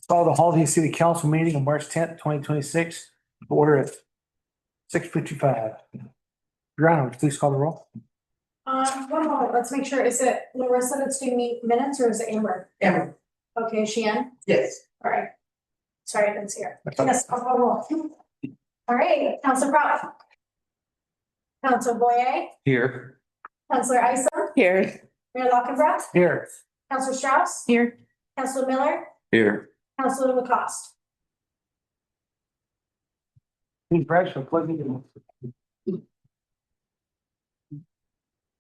Call the Halsey City Council meeting on March 10th, 2026, order at 6:55. Your Honor, would you please call the roll? One moment, let's make sure, is it Larissa that's doing minutes or is it Amber? Amber. Okay, is she in? Yes. All right. Sorry, I didn't see her. That's okay. Yes, I'll call roll. All right, Councilor Proud. Councilor Boyer. Here. Councilor Isom. Here. Mayor Lockenbrough. Here. Councilor Strauss. Here. Councilor Miller. Here. Councilor Lacoste. Please rise for pledging.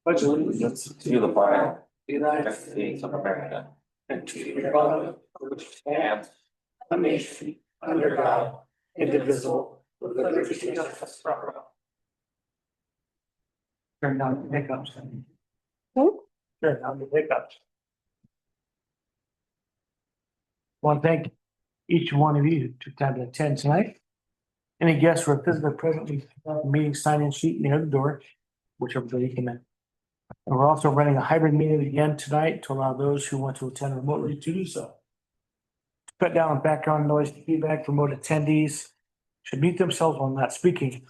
Pledge allegiance to the flag of the United States of America, and to the republic for which it stands, a nation under God, indivisible, with liberty and justice for all. Turn down the hiccups. Turn down the hiccups. Want to thank each one of you who took time to attend tonight. Any guests who are physically present, we have a meeting sign-in sheet near the door, which everybody came in. And we're also running a hybrid meeting again tonight to allow those who want to attend remotely to do so. Cut down on background noise, feedback, remote attendees should mute themselves while not speaking.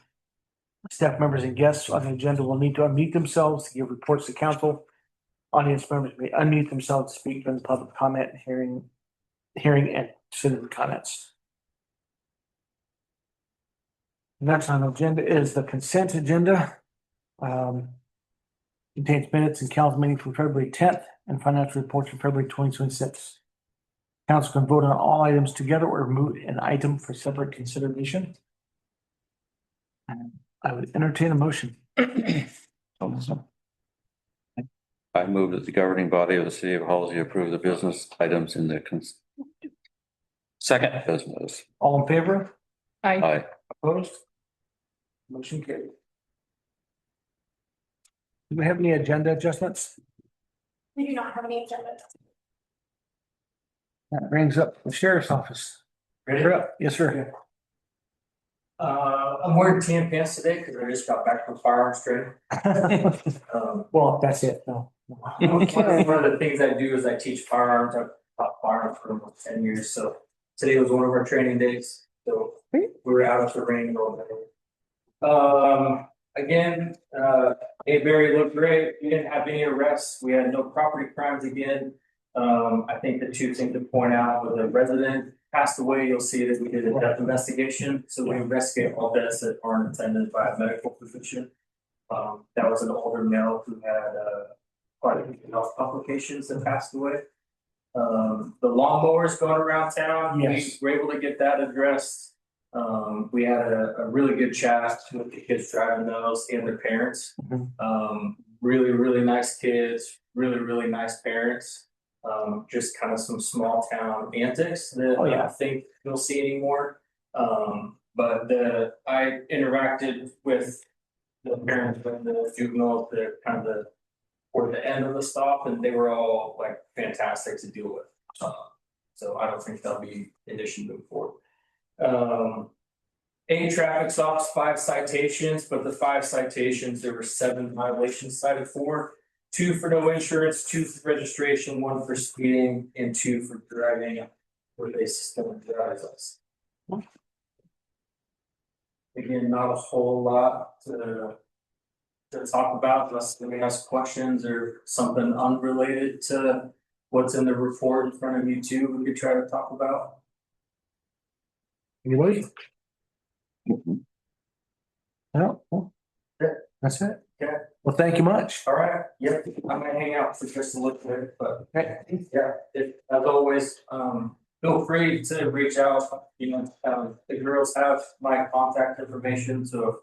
Staff members and guests on the agenda will need to unmute themselves to give reports to council. Audience members may unmute themselves to speak during the public comment hearing and citizen comments. Next on the agenda is the consent agenda. Contains minutes and council meeting from February 10th and financial reports from February 2026. Council can vote on all items together or remove an item for separate consideration. And I would entertain a motion. I move that the governing body of the city of Halsey approve the business items in the second business. All in favor? Aye. Opposed? Motion carried. Do we have any agenda adjustments? We do not have any agenda. That brings up the sheriff's office. Ready? Up. Yes, sir. I'm wearing tan pants today because I just got back from firearms training. Well, that's it. No. One of the things I do is I teach firearms. I've taught firearms for almost 10 years. So today was one of our training days. So we were out of the rain all day. Again, Bayberry looked great. We didn't have any arrests. We had no property crimes again. I think the two things to point out with the resident passed away, you'll see that we did a death investigation. So we investigate all deaths that aren't attended by a medical physician. That was an older male who had quite a few health complications that passed away. The lawnmowers going around town, yes. We were able to get that addressed. We had a really good chat with the kids driving those and their parents. Really, really nice kids, really, really nice parents. Just kind of some small town antics that I don't think you'll see anymore. But I interacted with the parents and the juveniles that kind of toward the end of the stop, and they were all like fantastic to deal with. So I don't think that'll be an issue moving forward. 8 traffic stops, 5 citations, but the 5 citations, there were 7 violations cited for. 2 for no insurance, 2 for registration, 1 for speeding, and 2 for driving with a suspended driver's license. Again, not a whole lot to talk about unless somebody has questions or something unrelated to what's in the report in front of you too. We could try to talk about. Anybody? No. That's it. Okay. Well, thank you much. All right. Yep. I'm gonna hang out for just a little bit, but yeah, as always, feel free to reach out. You know, the girls have my contact information, so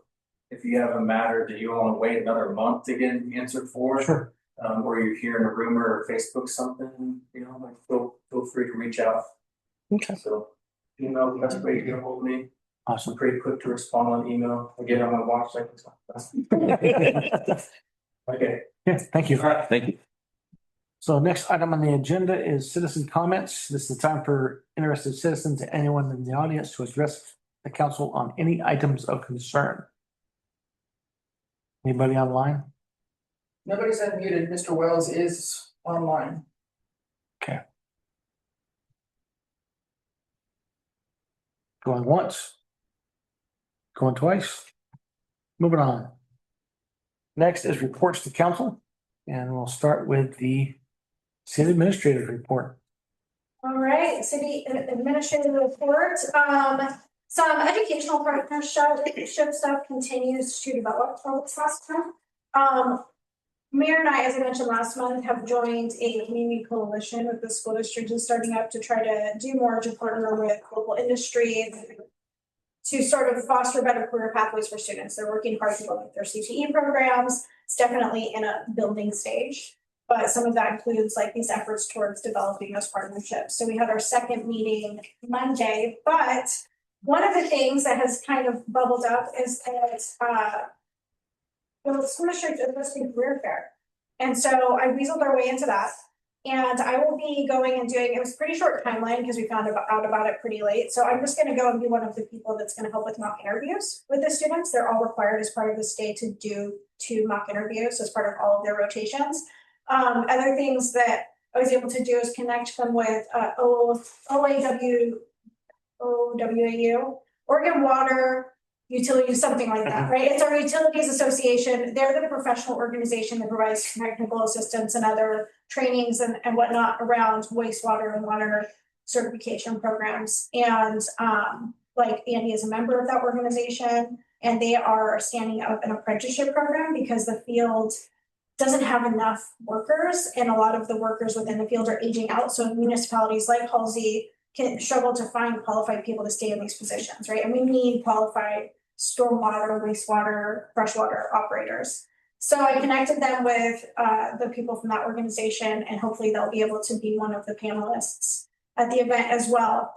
if you have a matter that you want to wait another month to get answered for, sure. Or you're hearing a rumor or Facebook something, you know, like feel free to reach out. Okay. So email the best way to get a hold of me. Awesome. I'm pretty quick to respond on email. I get on my watch like this. Okay. Yeah, thank you. All right. Thank you. So next item on the agenda is citizen comments. This is the time for interested citizens and anyone in the audience to address the council on any items of concern. Anybody online? Nobody's unmuted. Mr. Wells is online. Okay. Going once. Going twice. Moving on. Next is reports to council, and we'll start with the city administrator's report. All right, city administrative report. Some educational partnership stuff continues to develop from this last time. Mayor and I, as I mentioned last month, have joined a community coalition with the school district and starting up to try to do more to partner with local industry to sort of foster better career pathways for students. They're working hard to develop their CTE programs. It's definitely in a building stage, but some of that includes like these efforts towards developing those partnerships. So we had our second meeting Monday, but one of the things that has kind of bubbled up is that the school district is hosting career fair. And so I weaseled our way into that. And I will be going and doing, it was a pretty short timeline because we found out about it pretty late. So I'm just going to go and be one of the people that's going to help with mock interviews with the students. They're all required as part of this day to do 2 mock interviews as part of all of their rotations. Other things that I was able to do is connect them with OWAU, Oregon Water Utilities, something like that, right? It's our utilities association. They're the professional organization that provides technical assistance and other trainings and whatnot around wastewater and water certification programs. And like Andy is a member of that organization, and they are standing up an apprenticeship program because the field doesn't have enough workers, and a lot of the workers within the field are aging out. So municipalities like Halsey can struggle to find qualified people to stay in these positions, right? And we need qualified stormwater, wastewater, freshwater operators. So I connected them with the people from that organization, and hopefully they'll be able to be one of the panelists at the event as well.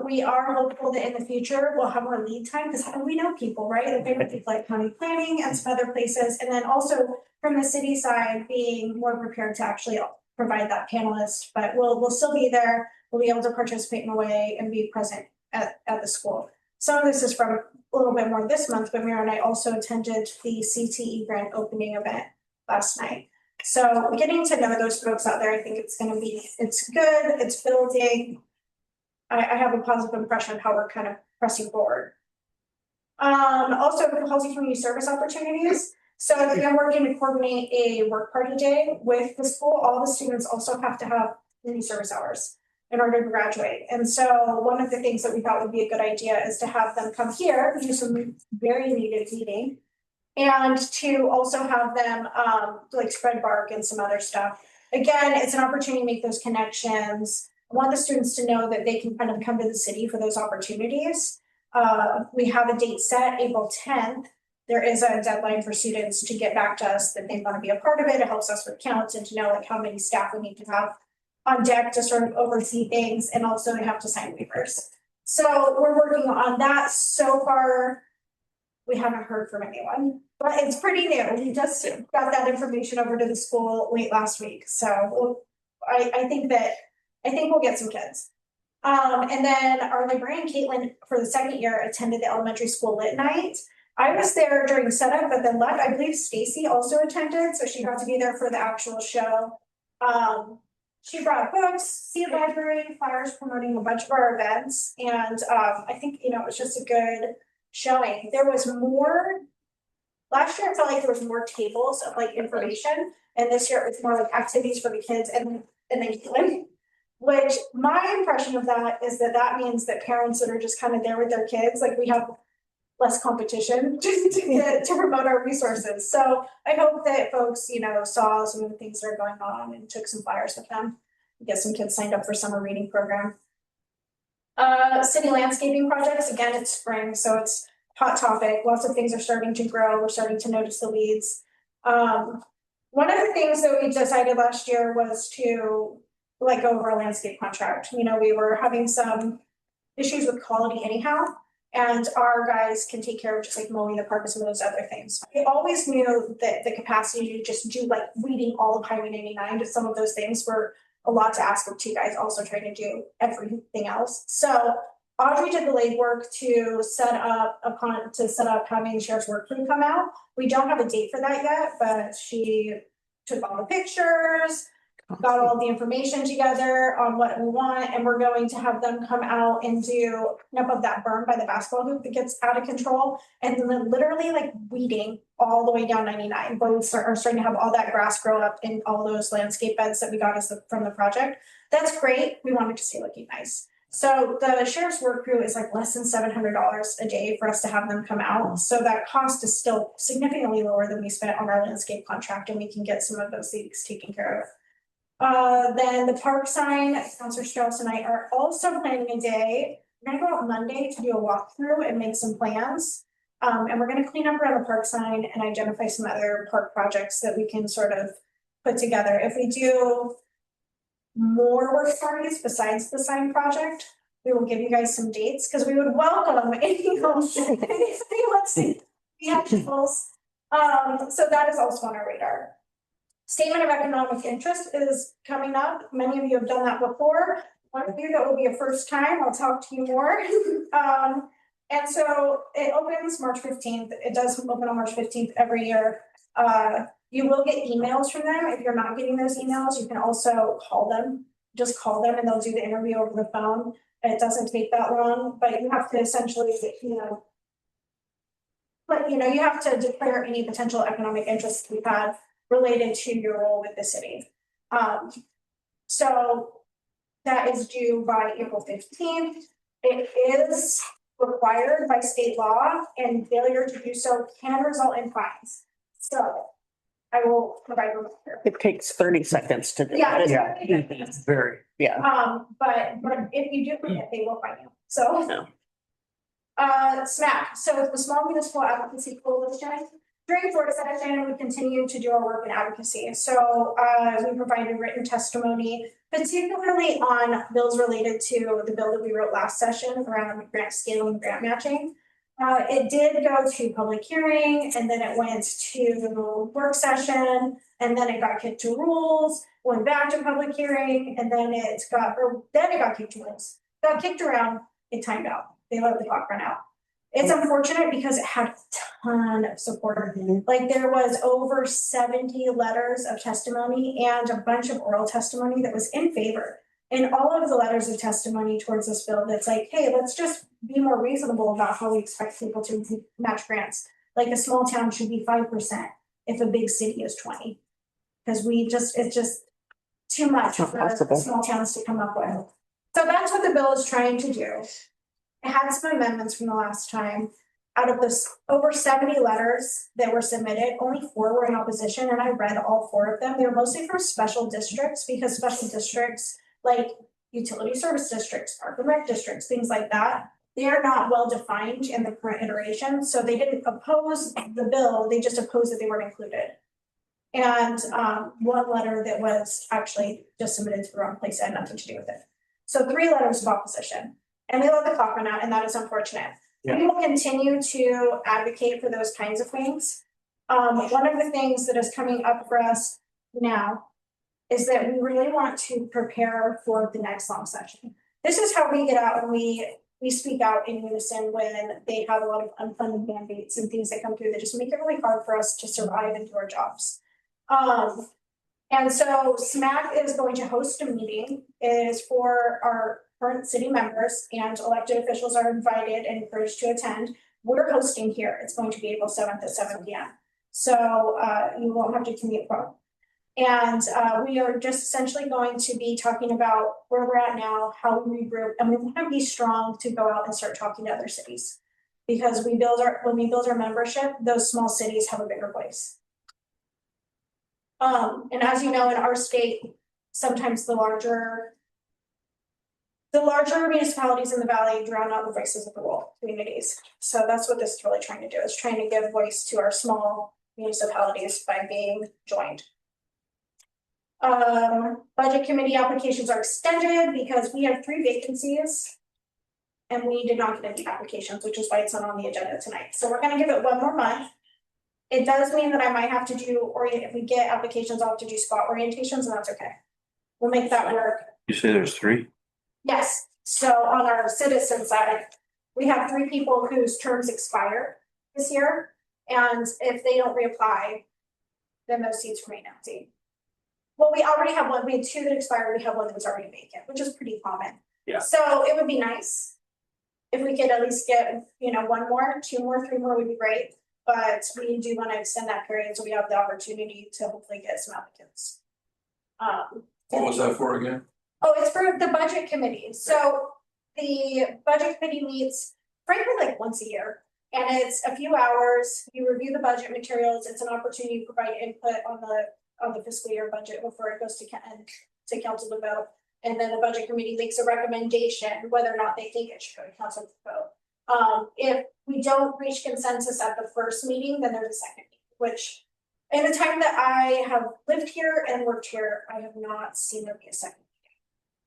We are hopeful that in the future we'll have more lead time because we know people, right? That they would be like county planning and some other places, and then also from the city side being more prepared to actually provide that panelist. But we'll still be there. We'll be able to participate in a way and be present at the school. Some of this is from a little bit more this month, but Mira and I also attended the CTE grant opening event last night. So getting to know those folks out there, I think it's good, it's building. I have a positive impression of how we're kind of pressing forward. Also, Halsey Community Service opportunities. So I'm working to coordinate a work party day with the school. All the students also have to have community service hours in order to graduate. And so one of the things that we thought would be a good idea is to have them come here, do some very needed meeting, and to also have them like spread bark and some other stuff. Again, it's an opportunity to make those connections. I want the students to know that they can kind of come to the city for those opportunities. We have a date set, April 10th. There is a deadline for students to get back to us that they want to be a part of it. It helps us with counts and to know like how many staff we need to have on deck to sort of oversee things, and also to have to sign waivers. So we're working on that. So far, we haven't heard from anyone, but it's pretty new. We just got that information over to the school late last week. So I think we'll get some kids. And then our librarian, Caitlin, for the second year, attended the elementary school lit night. I was there during setup, but then left. I believe Stacy also attended, so she got to be there for the actual show. She brought books, seed library, flyers promoting a bunch of our events. And I think, it was just a good showing. There was more, last year I felt like there was more tables of like information. And this year it was more like activities for the kids and then Caitlin. Which my impression of that is that means that parents that are just kind of there with their kids, like we have less competition to promote our resources. So I hope that folks, saw some of the things that are going on and took some flyers with them. Get some kids signed up for summer reading program. City landscaping projects, again, it's spring, so it's hot topic. Lots of things are starting to grow. We're starting to notice the weeds. One of the things that we decided last year was to let go of our landscape contract. We were having some issues with quality anyhow. And our guys can take care of just like mowing the park and some of those other things. We always knew that the capacity to just do like weeding all of Highway 99, just some of those things were a lot to ask of two guys also trying to do everything else. So Audrey did the legwork to set up having the sheriff's work crew come out. We don't have a date for that yet, but she took all the pictures, got all the information together on what we want, and we're going to have them come out and do clean up of that berm by the basketball hoop that gets out of control. And then literally like weeding all the way down 99. But we are starting to have all that grass grow up in all those landscape beds that we got from the project. That's great. We want it to stay looking nice. So the sheriff's work crew is like less than $700 a day for us to have them come out. So that cost is still significantly lower than we spent on our landscape contract, and we can get some of those things taken care of. Then the park sign, Councilor Strauss and I are also planning a day. We're gonna go out Monday to do a walkthrough and make some plans. And we're gonna clean up around the park sign and identify some other park projects that we can sort of put together. If we do more work parties besides the sign project, we will give you guys some dates, because we would welcome anything else. Anybody wants to be actions. So that is also on our radar. Statement of economic interest is coming up. Many of you have done that before. One of you, that will be a first time. I'll talk to you more. And so it opens March 15th. It does open on March 15th every year. You will get emails from them. If you're not getting those emails, you can also call them. Just call them and they'll do the interview over the phone. It doesn't take that long, but you have to essentially, you have to declare any potential economic interest you've had related to your role with the city. So that is due by April 15th. It is required by state law, and failure to do so can result in fines. So I will provide a reminder. It takes 30 seconds to do Yeah, it. Yeah, it's very. Yeah. But if you do forget, they will fine you. So. No. SMAC, so the Small Municipal Advocacy Coalition. During Florida session, we continue to do our work in advocacy. So we provided written testimony, particularly on bills related to the bill that we wrote last session around grant scaling, grant matching. It did go to public hearing, and then it went to work session, and then it got kicked to rules, went back to public hearing, and then it got kicked to rules. Got kicked around, it timed out. They let the clock run out. It's unfortunate because it had a ton of support. Like there was over 70 letters of testimony and a bunch of oral testimony that was in favor. And all of the letters of testimony towards this bill that's like, hey, let's just be more reasonable about how we expect people to match grants. Like a small town should be 5% if a big city is 20. Because it's just too much for small towns to come up with. So that's what the bill is trying to do. It had some amendments from the last time. Out of this over 70 letters that were submitted, only 4 were in opposition, and I read all 4 of them. They were mostly from special districts, because special districts like utility service districts, park and rec districts, things like that, they are not well defined in the current iteration. So they didn't oppose the bill, they just opposed that they weren't included. And one letter that was actually just submitted to the wrong place, had nothing to do with it. So 3 letters of opposition. And we let the clock run out, and that is unfortunate. Yeah. We will continue to advocate for those kinds of things. One of the things that is coming up for us now is that we really want to prepare for the next long session. This is how we get out and we speak out in unison when they have a lot of unfunded mandates and things that come through that just make it really hard for us to survive and do our jobs. And so SMAC is going to host a meeting. It is for our current city members, and elected officials are invited and encouraged to attend. We're hosting here. It's going to be April 7th at 7 p.m. So you won't have to commute from. And we are just essentially going to be talking about where we're at now, how we regroup, and we want to be strong to go out and start talking to other cities. Because when we build our membership, those small cities have a bigger voice. And as you know, in our state, sometimes the larger municipalities in the valley drown out the voices of the rural communities. So that's what this is really trying to do, is trying to give voice to our small municipalities by being joined. Budget committee applications are extended because we have 3 vacancies and we did not get any applications, which is why it's not on the agenda tonight. So we're going to give it 1 more month. It does mean that I might have to do, if we get applications, I'll have to do spot orientations, and that's okay. We'll make that work. You say there's 3? Yes. So on our citizen side, we have 3 people whose terms expire this year. And if they don't reapply, then those seats remain empty. Well, we already have one, we had two that expired, we have one that was already vacant, which is pretty common. Yeah. So it would be nice if we could at least get, one more, two more, three more would be great. But we do want to extend that period so we have the opportunity to hopefully get some applicants. What was that for again? Oh, it's for the budget committee. So the budget committee meets frankly like once a year. And it's a few hours. You review the budget materials. It's an opportunity to provide input on the fiscal year budget before it goes to council to vote. And then the budget committee makes a recommendation whether or not they think it should go to council to vote. If we don't reach consensus at the first meeting, then there's a second meeting, which in the time that I have lived here and worked here, I have not seen there be a second meeting.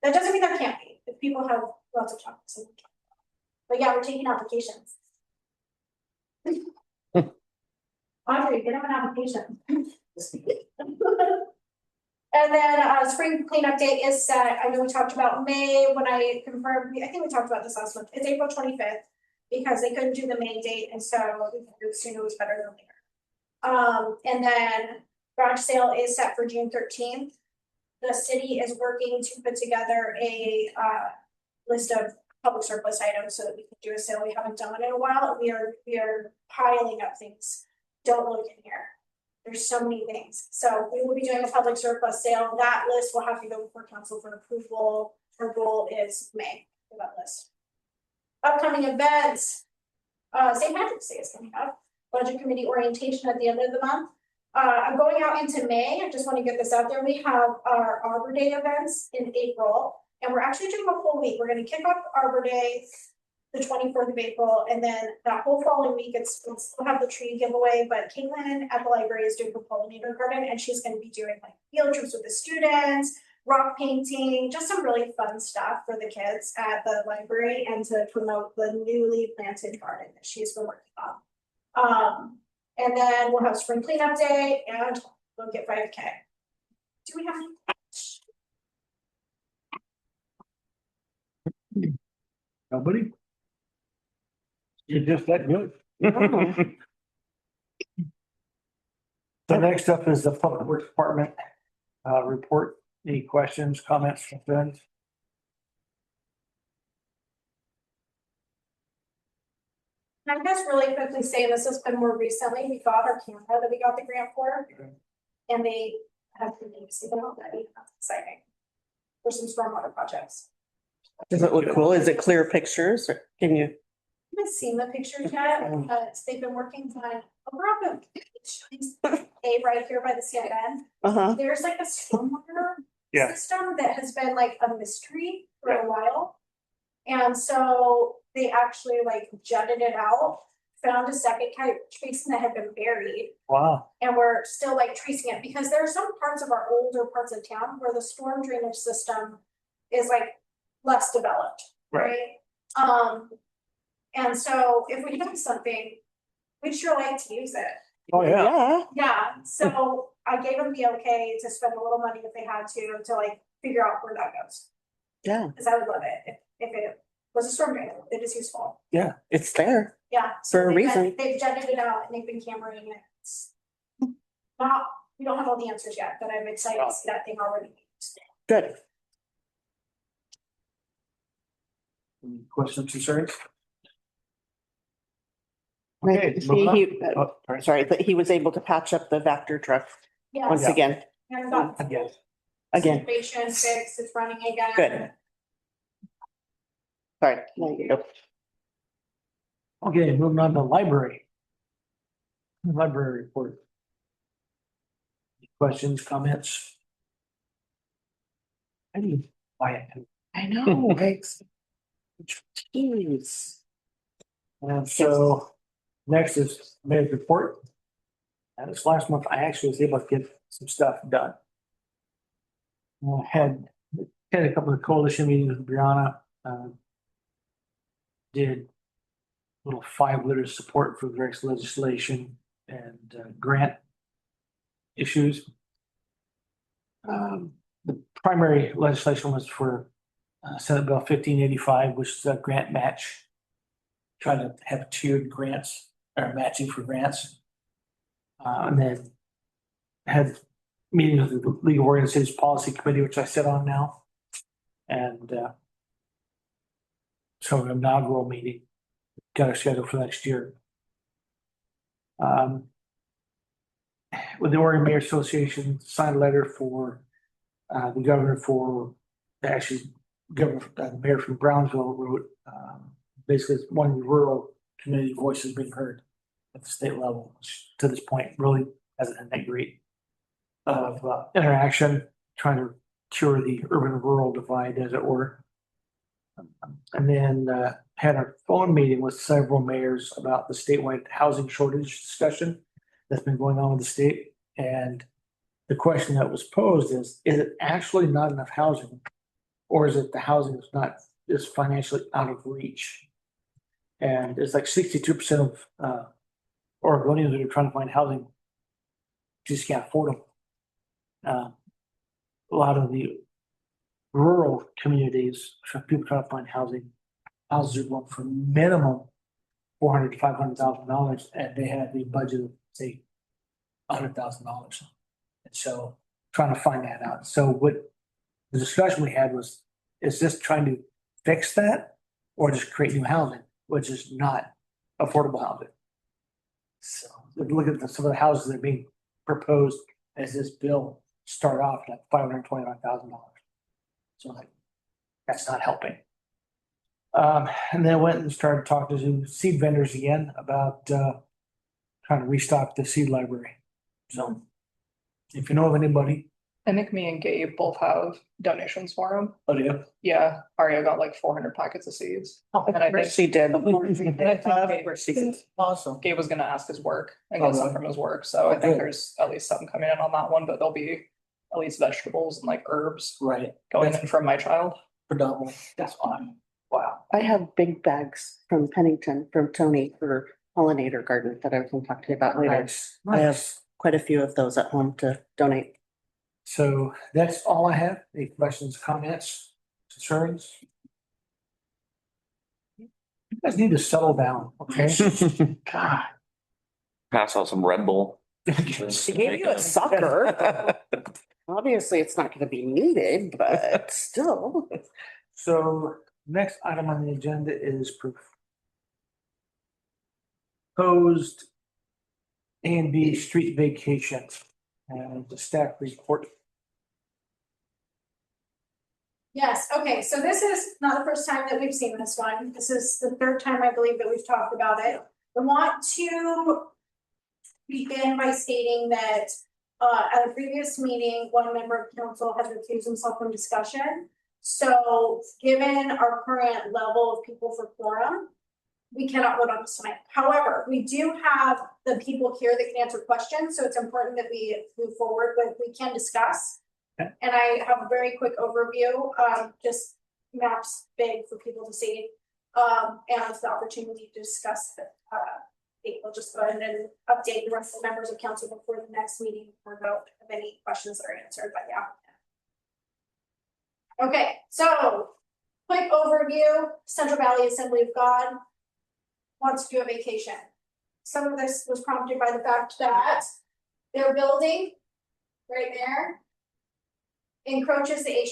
That doesn't mean there can't be, if people have lots of topics. But yeah, we're taking applications. Audrey, get him an application. And then spring cleanup day is set. I know we talked about May when I confirmed, I think we talked about this last month. It's April 25th because they couldn't do the May date, and so we figured sooner was better than later. And then garage sale is set for June 13th. The city is working to put together a list of public surplus items so that we can do a sale. We haven't done it in a while. We are piling up things. Don't look in here. There's so many things. So we will be doing a public surplus sale. That list will have to go before council for approval. Our goal is May for that list. Upcoming events. St. Patrick's Day is coming up. Budget committee orientation at the end of the month. I'm going out into May. I just want to get this out there. We have our Arbor Day events in April, and we're actually doing a full week. We're going to kick off Arbor Day the 24th of April, and then that whole following week, we'll still have the tree giveaway, but Caitlin at the library is doing a pollinator garden, and she's going to be doing like field trips with the students, rock painting, just some really fun stuff for the kids at the library and to promote the newly planted garden that she's been working on. And then we'll have spring cleanup day and we'll get 5K. Do we have any? Nobody? You're just that good. So next up is the Public Works Department report. Any questions, comments, concerns? I guess really quickly say this has been more recently. We got our camera that we got the grant for. And they have been using it already. That's exciting. For some stormwater projects. Does it look cool? Is it clear pictures or can you? I haven't seen the pictures yet, but they've been working on over on the A right here by the CNN. There's like a stormwater system that has been like a mystery for a while. And so they actually like jutted it out, found a second catch basin that had been buried. Wow. And we're still like tracing it because there are some parts of our older parts of town where the storm drainage system is like less developed, right? And so if we have something, we'd sure like to use it. Oh, yeah. Yeah, so I gave them the okay to spend a little money if they had to like figure out where that goes. Yeah. Cause I would love it if it was a storm drain, it is useful. Yeah. It's there. Yeah. For a reason. They've jetted it out and they've been cameraing it. It's not, we don't have all the answers yet, but I'm excited to see that thing already. Good. Any questions, concerns? Okay. Sorry. Sorry, that he was able to patch up the Vector truck Yeah. once again. And got Again. Situation fixed, it's running again. Good. Sorry. Nope. Okay, moving on to library. Library report. Questions, comments? I need to buy it. I know. Thanks. Jeez. And so next is mayor's report. And this last month, I actually was able to get some stuff done. I had a couple of coalition meetings with Brianna. Did little 5 letter support for Greg's legislation and grant issues. The primary legislation was for Senate Bill 1585, which is a grant match. Trying to have tiered grants or matching for grants. And then had meeting of the League of Oregon Cities Policy Committee, which I sit on now. And so an inaugural meeting, got a schedule for next year. With the Oregon Mayor Association, signed a letter for the governor for, actually, governor, the mayor from Brownsville wrote, basically it's one of the rural community voices being heard at the state level, which to this point really hasn't had that great of interaction, trying to cure the urban-rural divide, as it were. And then had a phone meeting with several mayors about the statewide housing shortage discussion that's been going on with the state. And the question that was posed is it actually not enough housing? Or is it the housing is financially out of reach? And it's like 62% of Oregonians that are trying to find housing just can't afford them. A lot of the rural communities, people trying to find housing, houses are going for minimum $400,000 to $500,000, and they had the budget of say $100,000. And so trying to find that out. So what the discussion we had was, is this trying to fix that or just create new housing, which is not affordable housing? So look at some of the houses that are being proposed as this bill start off at $529,000. So like, that's not helping. And then I went and started talking to seed vendors again about trying to restock the seed library. So if you know of anybody. I think me and Gabe both have donations for him. Oh, yeah. Yeah, Aria got like 400 packets of seeds. And I think She did. Awesome. Gabe was gonna ask his work and get some from his work, so I think Okay. there's at least something coming in on that one, but there'll be at least vegetables and like herbs Right. going in from my child. Predominantly. That's fine. Wow. I have big bags from Pennington, from Tony for pollinator garden that I was gonna talk to you about later. Nice. I have quite a few of those at home to donate. So that's all I have. Any questions, comments, concerns? You guys need to settle down, okay? God. Pass out some Red Bull. She gave you a sucker. Obviously, it's not gonna be needed, but still. So next item on the agenda is proposed A and B street vacation and the staff report. Yes, okay, so this is not the first time that we've seen this one. This is the third time, I believe, that we've talked about it. I want to begin by stating that at a previous meeting, one member of council has recused himself from discussion. So given our current level of people for quorum, we cannot vote on this tonight. However, we do have the people here that can answer questions, so it's important that we move forward, but we can discuss. Okay. And I have a very quick overview, just maps big for people to see, and the opportunity to discuss it. We'll just go ahead and update the rest of the members of council before the next meeting for vote of any questions that are answered by the applicant. Okay, so quick overview, Central Valley Assembly of God wants to do a vacation. Some of this was prompted by the fact that their building right there encroaches the A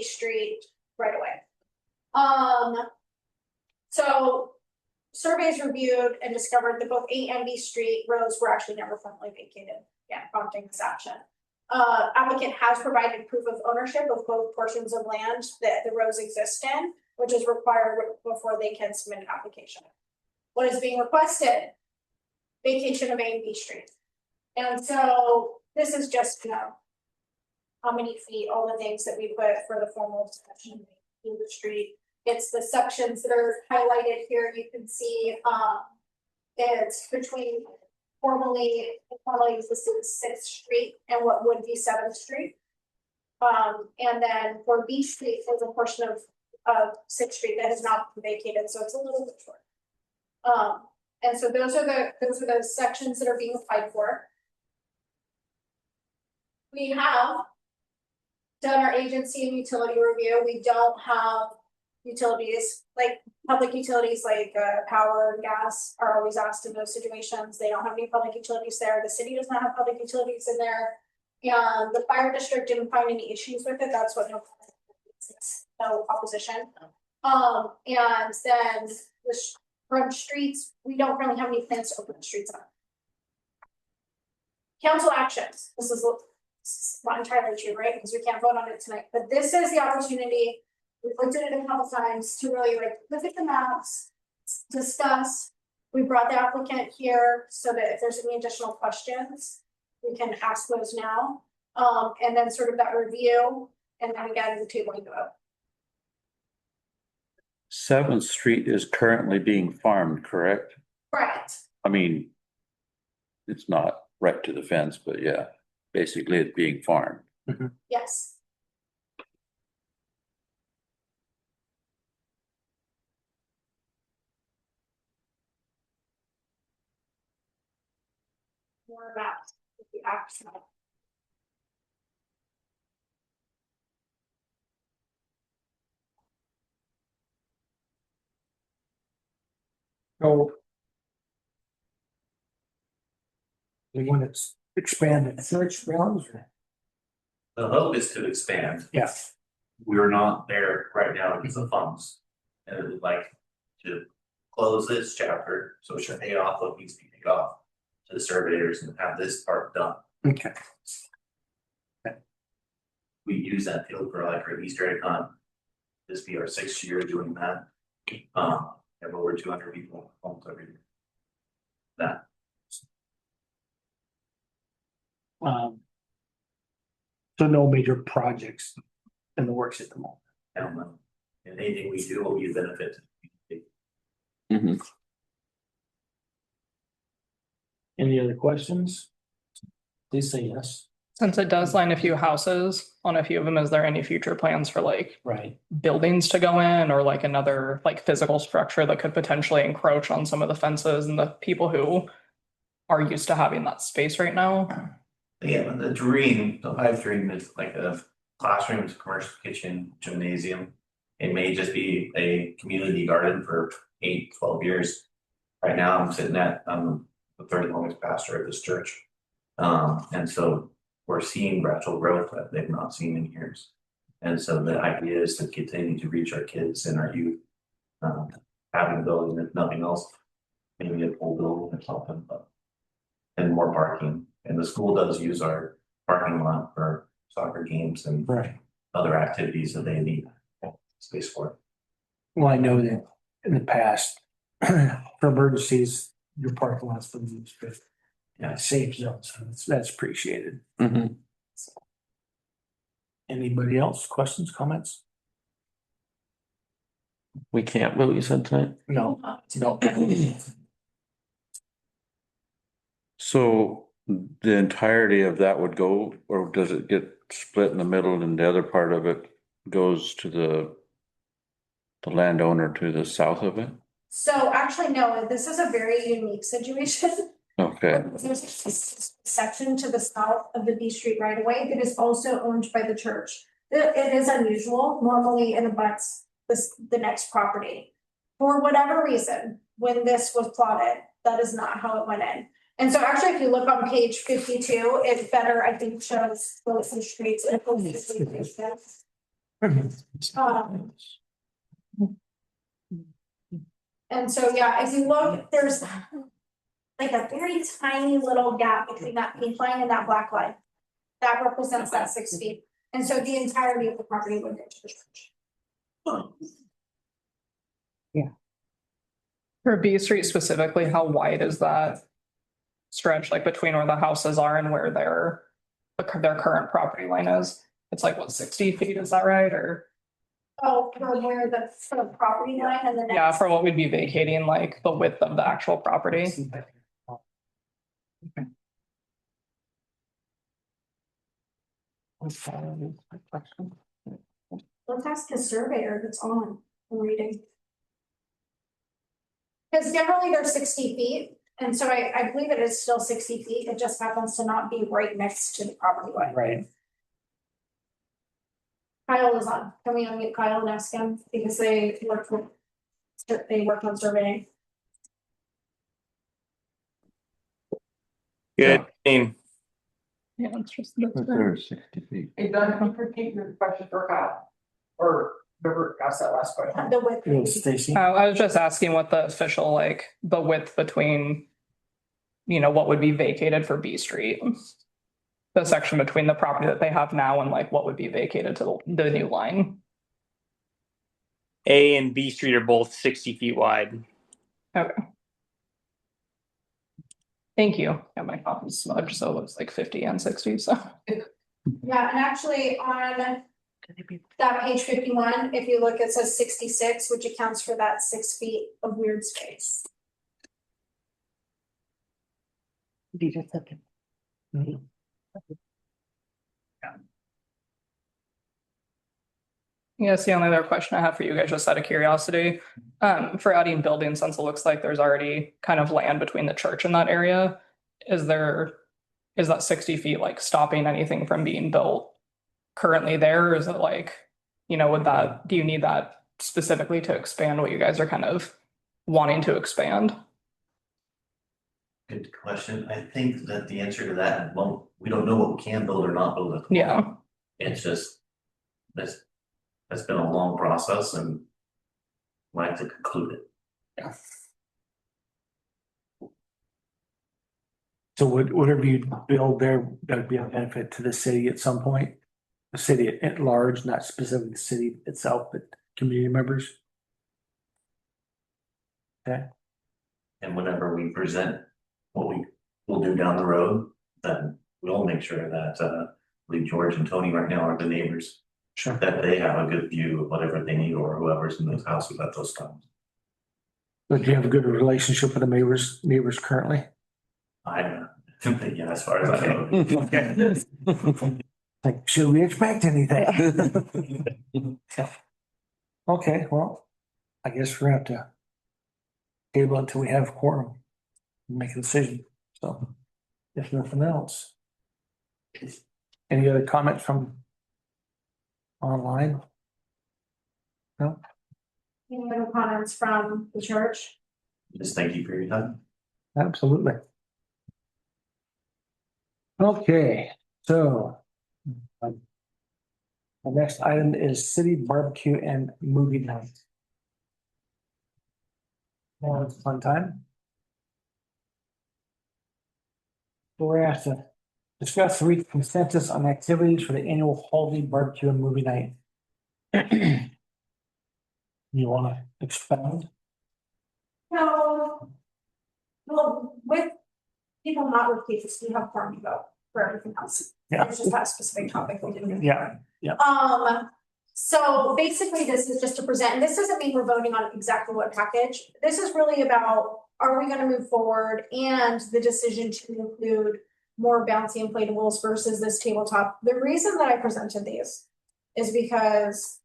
Street right away. So surveys reviewed and discovered that both A and B Street roads were actually never formally vacated, again, prompting this action. Applicant has provided proof of ownership of both portions of land that the roads exist in, which is required before they can submit an application. What is being requested? Vacation of A and B Street. And so this is just, how many feet, all the things that we put for the formal discussion in the street. It's the sections that are highlighted here. You can see it's between formally listed 6th Street and what would be 7th Street. And then for B Street, there's a portion of 6th Street that has not been vacated, so it's a little bit short. And so those are the sections that are being applied for. We have done our agency and utility review. We don't have utilities, like public utilities like power and gas are always asked in those situations. They don't have any public utilities there. The city does not have public utilities in there. And the fire district didn't find any issues with it, that's what no opposition. And then the front streets, we don't really have any plans to open the streets up. Council actions, this is not entirely true, right, because we can't vote on it tonight, but this is the opportunity. We've looked at it a couple times to really like look at the maps, discuss. We brought the applicant here so that if there's any additional questions, we can ask those now. And then sort of that review, and then again, the tabling vote. 7th Street is currently being farmed, correct? Right. I mean, it's not right to the fence, but yeah, basically it's being farmed. Yes. More about the action. So. When it's expanded, church grounds, or, The hope is to expand. yeah, We're not there right now because of funds. And we'd like to close this chapter, so we should pay off what needs to be paid off to the surveyors and have this part done. okay. We use that field for like our Easter egg hunt. This be our 6th year doing that. Have over 200 people homes every year. That, So no major projects in the works at the moment. I don't know. And anything we do will be a benefit to the Mhm. Any other questions? Please say yes. Since it does line a few houses on a few of them, is there any future plans for like Right. buildings to go in or like another like physical structure that could potentially encroach on some of the fences and the people who are used to having that space right now? Yeah, the dream, the pipe dream is like a classrooms, commercial kitchen, gymnasium. It may just be a community garden for 8-12 years. Right now, I'm sitting at, the 3rd longest pastor at this church. And so we're seeing gradual growth that they've not seen in years. And so the idea is to continue to reach our kids and our youth. Having a building, if nothing else, maybe a pool building or something, but. And more parking. And the school does use our parking lot for soccer games and Right. other activities that they need space for. Well, I know that in the past, for emergencies, your parking lot's been used for safe zones, so that's appreciated. Mhm. Anybody else? Questions, comments? We can't vote, you said tonight? No, no. So the entirety of that would go, or does it get split in the middle and the other part of it goes to the landowner to the south of it? So actually, no, this is a very unique situation. Okay, There's a section to the south of the B Street right of way that is also owned by the church. It is unusual, normally it abuts the next property. For whatever reason, when this was plotted, that is not how it went in. And so actually, if you look on page 52, it better, I think, shows both the streets and both the streets. And so, yeah, if you look, there's like a very tiny little gap between that pink line and that black line. That represents that 6 feet. And so the entirety of the property would go to the church. For B Street specifically, how wide is that stretch, like between where the houses are and where their current property line is? It's like, what, 60 feet, is that right, or? Oh, from where the property line and the next. Yeah, for what we'd be vacating, like the width of the actual property. Let's ask the surveyor that's on the reading. Because generally they're 60 feet, and so I believe it is still 60 feet, it just happens to not be right next to the property line. Right. Kyle is on, can we unmute Kyle and ask him, because they work on surveying. Good evening. Yeah, it's just. There's 60 feet. Hey, Doug, can you repeat your question for Kyle? Or ask that last question? The width. Yeah, Stacy. I was just asking what the official, like, the width between, what would be vacated for B Street. The section between the property that they have now and like what would be vacated to the new line. A and B Street are both 60 feet wide. Thank you. Yeah, my copy's smudged, so it looks like 50 and 60, so. Yeah, and actually on that page 51, if you look, it says 66, which accounts for that 6 feet of weird space. Yes, the only other question I have for you guys, just out of curiosity, for adding buildings, since it looks like there's already kind of land between the church and that area, is that 60 feet like stopping anything from being built currently there? Or is it like, do you need that specifically to expand what you guys are kind of wanting to expand? Good question. I think that the answer to that, well, we don't know what we can build or not build. Yeah. It's just, that's been a long process and we'll have to conclude it. Yeah. So whatever you build there, that'd be a benefit to the city at some point? The city at large, not specifically the city itself, but community members? Okay. And whenever we present what we will do down the road, then we'll make sure that, I believe George and Tony right now are the neighbors. Sure. That they have a good view of whatever they need or whoever's in those houses at those times. But do you have a good relationship with the neighbors currently? I, yeah, as far as I know. Like, should we expect anything? Okay, well, I guess we're gonna have to table until we have quorum, and make a decision, so if nothing else. Any other comments from online? No? Any other comments from the church? Just thank you for your time. Absolutely. Okay, so. The next item is city barbecue and movie night. Well, it's a fun time. So we're asked to discuss the reach consensus on activities for the annual Halsey barbecue and movie night. You wanna expound? No. Well, with people not with cases, we have farm to go for everything else. Yeah. It's just that specific topic we didn't. Yeah. So basically this is just to present, and this doesn't mean we're voting on exactly what package. This is really about, are we gonna move forward and the decision to include more bouncy inflatables versus this tabletop. The reason that I presented these is because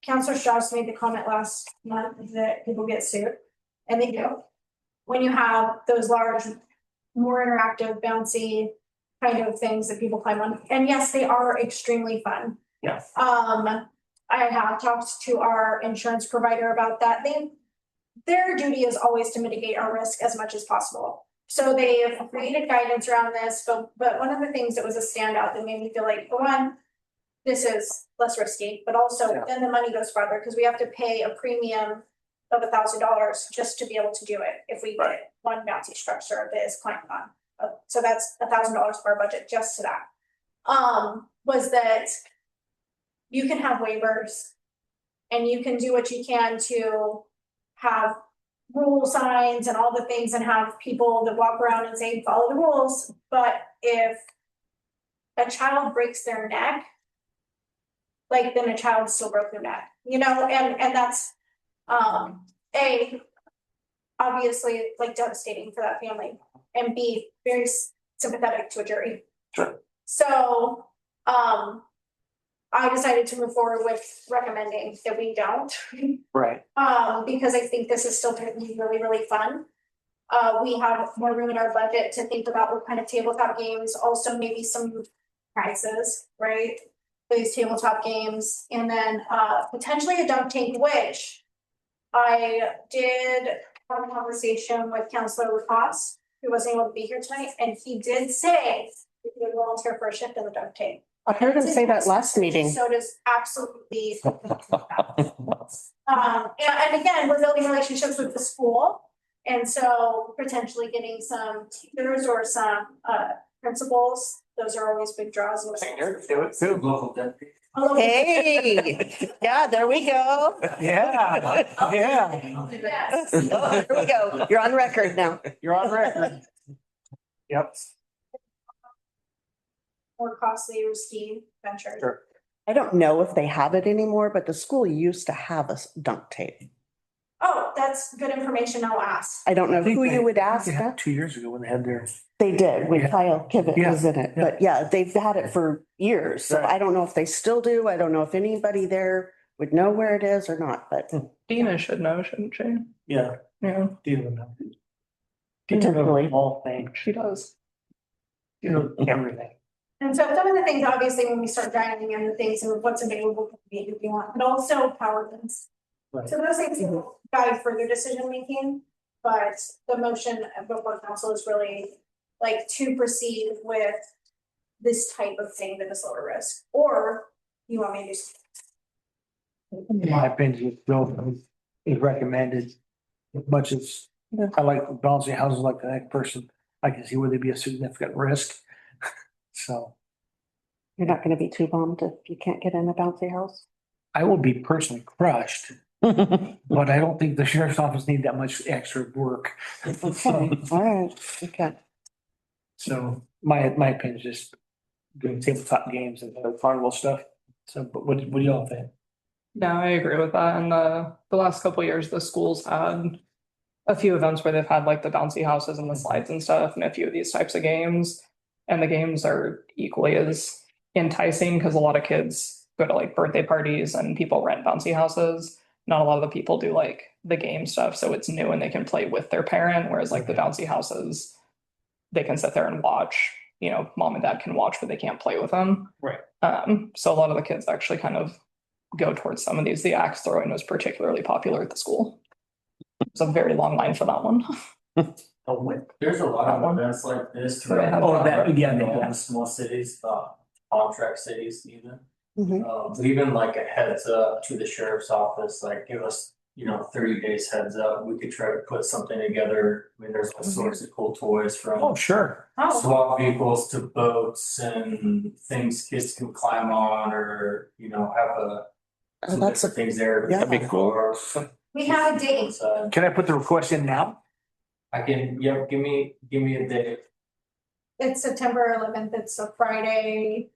Councilor Strauss made the comment last month that people get sued, and they do. When you have those large, more interactive, bouncy kind of things that people climb on, and yes, they are extremely fun. Yes. I have talked to our insurance provider about that. Their duty is always to mitigate our risk as much as possible. So they have created guidance around this, but one of the things that was a standout that made me feel like, for one, this is less risky, but also then the money goes farther because we have to pay a premium of $1,000 just to be able to do it if we get one bouncy structure that is climbing on. So that's $1,000 for our budget just to that. Was that you can have waivers and you can do what you can to have rule signs and all the things and have people that walk around and say follow the rules. But if a child breaks their neck, like then a child still broke their neck, and that's obviously like devastating for that family, and B, very sympathetic to a jury. Sure. So I decided to move forward with recommending that we don't. Right. Because I think this is still going to be really, really fun. We have more room in our budget to think about what kind of tabletop games, also maybe some prizes, right? For these tabletop games, and then potentially a dunk tank, which I did have a conversation with Councilor Lacoste, who wasn't able to be here tonight, and he did say if you volunteer for a shift in the duct tape. I heard him say that last meeting. So does absolutely. And again, we're building relationships with the school. And so potentially getting some teachers or some principals, those are always big draws. Do it too. Local deputy. Hey, yeah, there we go. Yeah, yeah. Yes. Oh, there we go. You're on record now. You're on record. Yep. More costly, risky venture. Sure. I don't know if they have it anymore, but the school used to have a dunk tape. Oh, that's good information. I'll ask. I don't know I think who you would ask. They had 2 years ago when they had their. They did, when Yeah. Kyle Kivett Yeah. was in it, but yeah, they've had it for years, so Right. I don't know if they still do, I don't know if anybody there would know where it is or not, but Dina should know, shouldn't she? Yeah. Yeah, Dealing with them. Potentially. All things, she does. everything. And so some of the things, obviously, when we start diving into things and what's available to be if you want, but also power plants. Right. So those things will guide further decision making, but the motion before council is really like to proceed with this type of thing that is lower risk, or you want me to do something? In my opinion, Bill is recommended as much as I like balancing houses like the next person. I can see where there'd be a significant risk. So you're not gonna be too bummed if you can't get in a bouncy house. I will be personally crushed, but I don't think the sheriff's office need that much extra work. All right, okay. So my opinion is just doing tabletop games and carnival stuff. So, but what do y'all think? No, I agree with that. And the last couple of years, the schools had a few events where they've had like the bouncy houses and the slides and stuff and a few of these types of games. And the games are equally as enticing because a lot of kids go to like birthday parties and people rent bouncy houses. Not a lot of the people do like the game stuff. So it's new and they can play with their parent. Whereas like the bouncy houses, they can sit there and watch, you know, mom and dad can watch, but they can't play with them. Right. So a lot of the kids actually kind of go towards some of these. The axe throwing was particularly popular at the school. It's a very long line for that one. Oh, what? There's a lot of events like this So they have- Oh, that, yeah, in they all have. the small cities, contract cities even. Mhm. Even like a heads up to the sheriff's office, like give us, 30 days heads up, we could try to put something together. I mean, there's all sorts of cool toys Oh, from sure. Oh, swap vehicles to boats and things kids can climb on or, have some That's a, different things there. yeah. That'd be cool. we have a date. Inside. Can I put the request in now? I can, give me a date. It's September 11th. It's a Friday.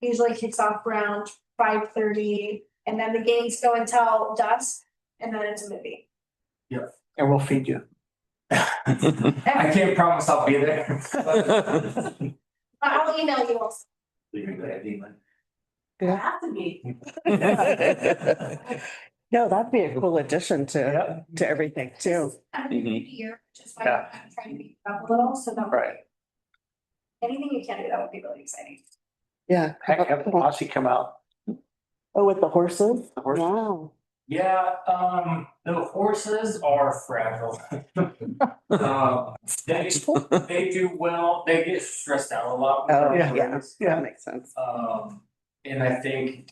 Usually kicks off around 5:30, and then the games go until dusk, and then it's a movie. And we'll feed you. I can't promise I'll be there. I'll email you also. I Yeah. have to be. No, that'd be a cool addition Yeah. to everything too. I'm a year, just why Yeah. I'm trying to be up a little, so that Right. anything you can do, that would be really exciting. Yeah. Heck, have the posse come out. Oh, with the horses? The horses. Wow. Yeah, the horses are fragile. They do well, they get stressed out a lot. with Oh, our yeah. horses. That makes sense. And I think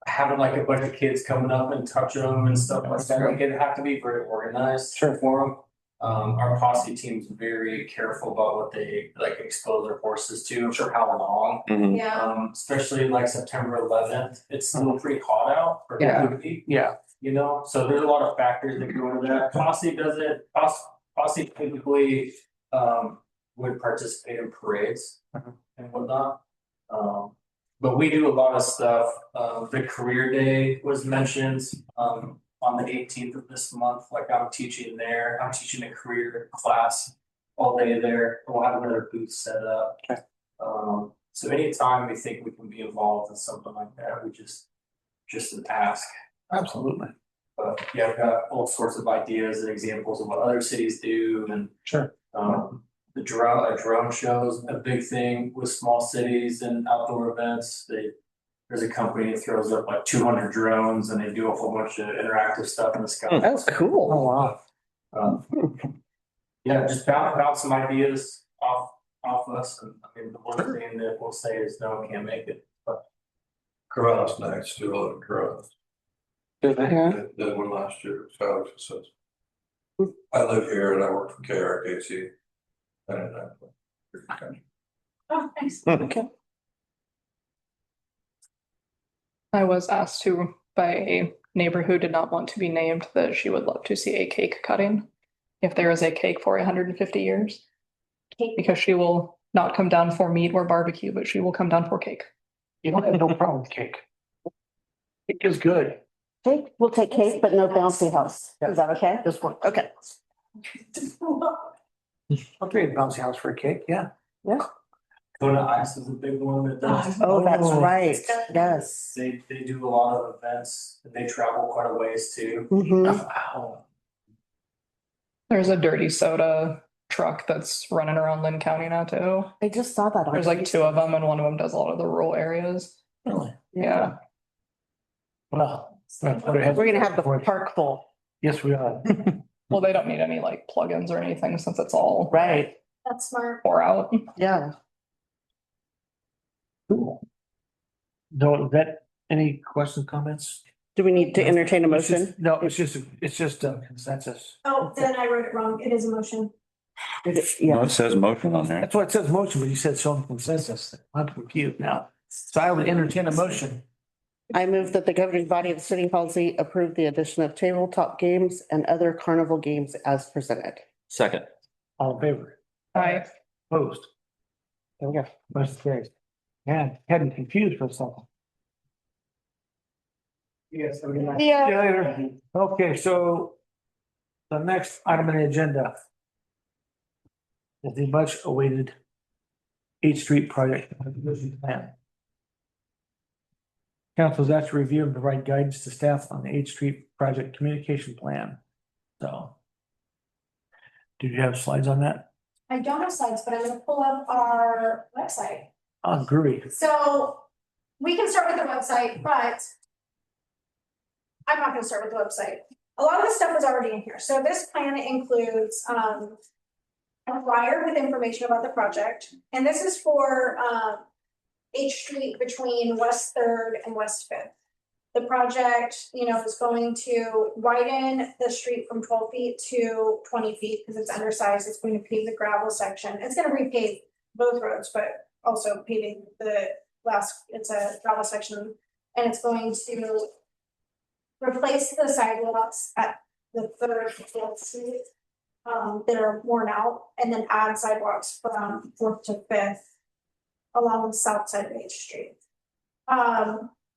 having like a bunch of kids coming up and touch them and stuff like that, like it'd have to be very organized Sure. for them. Our posse team's very careful about what they like expose their horses to for how long. Mhm. Yeah, Especially like September 11th, it's still pretty hot out for Yeah. activity. Yeah. So there's a lot of factors that go into that. Posse does it, Posse typically, would participate in parades and whatnot. But we do a lot of stuff. The career day was mentioned, on the 18th of this month, like I'm teaching there, I'm teaching a career class all day there. We'll have another booth set up. Okay. So anytime we think we can be involved in something like that, we just an ask. Absolutely. But yeah, I've got all sorts of ideas and examples of what other cities do and Sure. the drone shows a big thing with small cities and outdoor events. There's a company that throws up like 200 drones and they do a whole bunch of interactive stuff in the sky. That's cool. Oh, wow. Yeah, just bounce some ideas off off us, and I mean, the one thing that we'll say is no, can't make it, but. Corrals nights, do a lot of corrals. Yeah. Did one last year, Skylar says. I live here and I work for KRKC. And Oh, nice. Okay. I was asked to by a neighbor who did not want to be named that she would love to see a cake cutting. If there is a cake for 150 years, Cake. because she will not come down for meat or barbecue, but she will come down for cake. You don't have no problem with cake. Cake is good. Cake, we'll take cake, but no bouncy house. Is that okay? This one. Okay. I'll trade a bouncy house for a cake, yeah. Yeah. Kona Ice is a big one that does. Oh, that's Oh. right. Yes. They do a lot of events, and they travel quite a ways too. Mhm. Wow. There's a dirty soda truck that's running around Lynn County now too. I just saw that on. There's like two of them and one of them does a lot of the rural areas. Really? Yeah. Well. We're gonna have the park full. Yes, we are. Well, they don't need any like plugins or anything since it's all Right. That's smart. pour out. Yeah. Cool. No, is that any questions, comments? Do we need to entertain a It's just- motion? No, it's just a consensus. Oh, then I wrote it wrong. It is a motion. No, Yeah. it says motion on there. That's what it says motion, but you said show consensus. I'm confused now. So I would entertain a motion. I move that the governing body of the city of Halsey approve the addition of tabletop games and other carnival games as presented. Second. All in favor? I Opposed? There we go. Motion carries. Man, had me confused for a second. Yes. See you later. Okay, so the next item on the agenda is the much awaited 8th Street project plan. Council is asked to review and provide guidance to staff on the 8th Street project communication plan. So. Did you have slides on that? I don't have slides, but I'm gonna pull up our website. Oh, groovy. So we can start with the website, but I'm not gonna start with the website. A lot of the stuff is already in here. So this plan includes a flyer with information about the project. And this is for H Street between West Third and West Fifth. The project, is going to widen the street from 12 feet to 20 feet because it's undersized. It's going to pave the gravel section. It's gonna repave both roads, but also paving it's a gravel section. And it's going to replace the sidewalks at the Third and Fourth Street that are worn out, and then add sidewalks from Fourth to Fifth along the south side of H Street.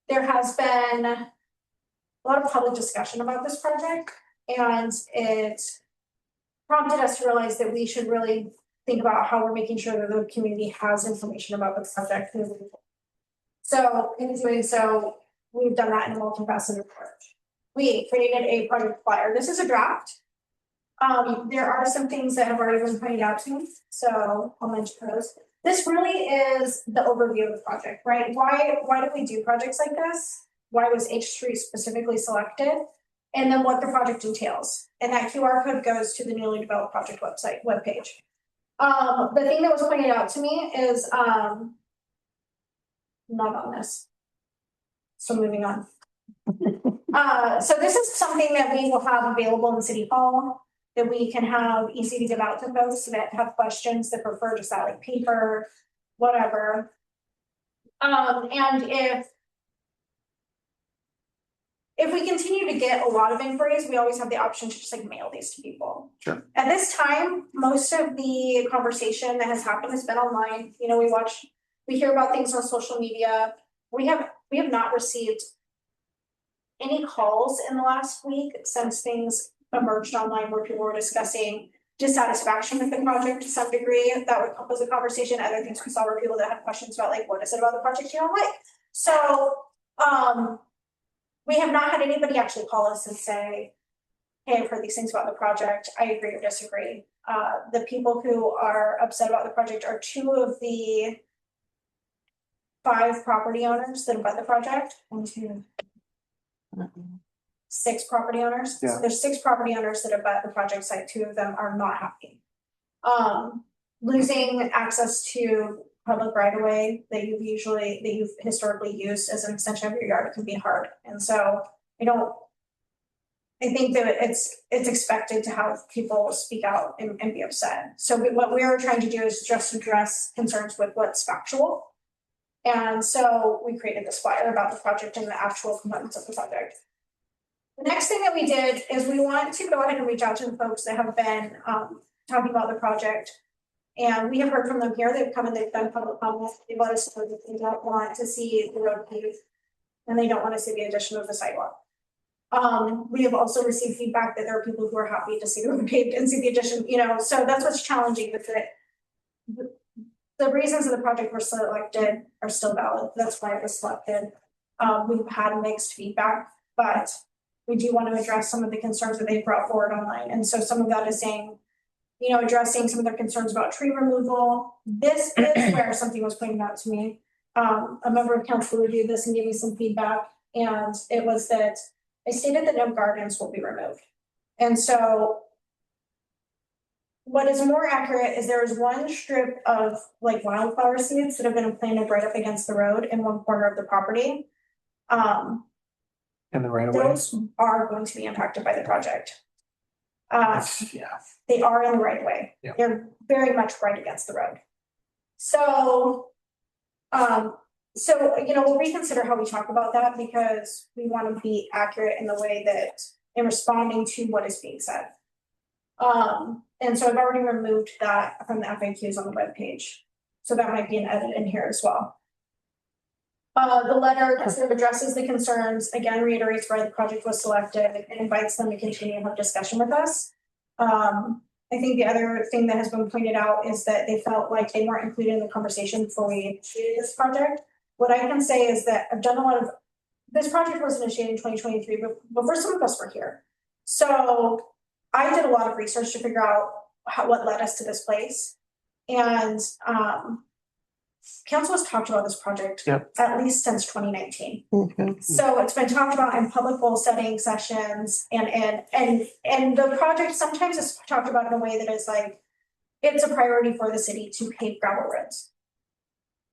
There has been a lot of public discussion about this project, and it prompted us to realize that we should really think about how we're making sure that the community has information about the project. So in doing so, we've done that in a multifaceted approach. We created a project flyer. This is a draft. There are some things that have already been pointed out to me, so I'll mention those. This really is the overview of the project, right? Why do we do projects like this? Why was H Street specifically selected? And then what the project entails. And that QR code goes to the newly developed project webpage. The thing that was pointed out to me is not on this. So moving on. So this is something that we will have available in City Hall, that we can have easy to give out to folks that have questions, that prefer just that like paper, whatever. And if we continue to get a lot of inquiries, we always have the option to just like mail these to people. Sure. At this time, most of the conversation that has happened has been online. We hear about things on social media. We have not received any calls in the last week since things emerged online where people were discussing dissatisfaction with the project to some degree. That was a conversation. Other things we saw were people that had questions about like, what is it about the project you don't like? So we have not had anybody actually call us and say, hey, I've heard these things about the project. I agree or disagree. The people who are upset about the project are 2 of the 5 property owners that abut the project. 1, 2, 6 property owners. Yeah. So there's 6 property owners that abut the project site. 2 of them are not happy. losing access to public right of way that you've historically used as an extension of your yard can be hard. And so I think that it's expected to have people speak out and be upset. So what we are trying to do is just address concerns with what's factual. And so we created this flyer about the project and the actual components of the project. The next thing that we did is we want to go ahead and reach out to the folks that have been talking about the project. And we have heard from them here. They've come and they've done public comments. They've let us know that they don't want to see the road paved and they don't want to see the addition of the sidewalk. We have also received feedback that there are people who are happy to see the road paved and see the addition, so that's what's challenging with it. The reasons that the project were selected are still valid. That's why it was selected. We've had mixed feedback, but we do want to address some of the concerns that they brought forward online. And so some of that is saying, addressing some of their concerns about tree removal. This is where something was pointed out to me. A member of council reviewed this and gave me some feedback, and it was that I stated that no gardens will be removed. And so what is more accurate is there is one strip of like wildflower seeds that have been planted right up against the road in one corner of the property. In the right of way. Those are going to be impacted by the project. Yeah. They are in the right of way. Yeah. They're very much right against the road. So, we'll reconsider how we talk about that because we want to be accurate in the way that in responding to what is being said. And so I've already removed that from the FAQs on the webpage. So that might be an edit in here as well. The letter that sort of addresses the concerns, again, reiterates why the project was selected and invites them to continue to have discussion with us. I think the other thing that has been pointed out is that they felt like they weren't included in the conversation before we initiated this project. What I can say is that I've done a lot of, this project was initiated in 2023, but before some of us were here. So I did a lot of research to figure out what led us to this place. And council has talked about this project at least since 2019. So it's been talked about in public goal setting sessions and the project sometimes is talked about in a way that is like, it's a priority for the city to pave gravel roads.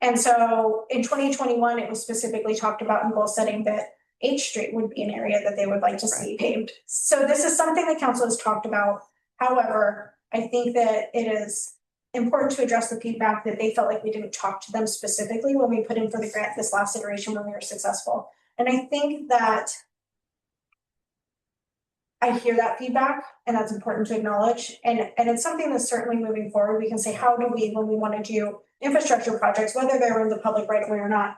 And so in 2021, it was specifically talked about in goal setting that H Street would be an area that they would like to see paved. So this is something that council has talked about. However, I think that it is important to address the feedback that they felt like we didn't talk to them specifically when we put in for the grant this last iteration when we were successful. And I think that I hear that feedback and that's important to acknowledge. And it's something that's certainly moving forward. We can say, how do we, when we want to do infrastructure projects, whether they're in the public right of way or not,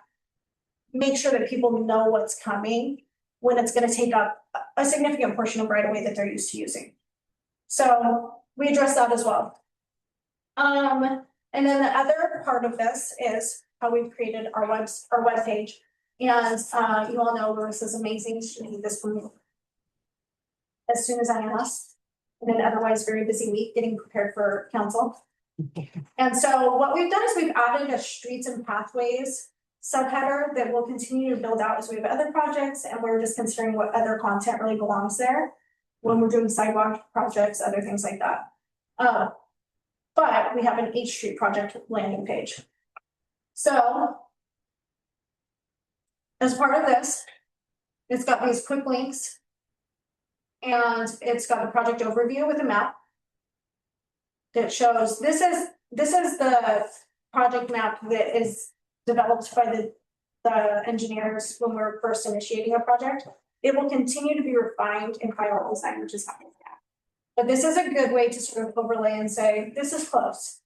make sure that people know what's coming when it's going to take up a significant portion of right of way that they're used to using. So we address that as well. And then the other part of this is how we've created our web page. And you all know Larissa's amazing. She did this for me as soon as I asked, in an otherwise very busy week getting prepared for council. And so what we've done is we've added a streets and pathways subheader that we'll continue to build out as we have other projects, and we're just considering what other content really belongs there when we're doing sidewalk projects, other things like that. But we have an H Street project landing page. So as part of this, it's got these quick links and it's got a project overview with a map that shows this is the project map that is developed by the engineers when we're first initiating a project. It will continue to be refined in final design, which is happening now. But this is a good way to sort of overlay and say, this is close.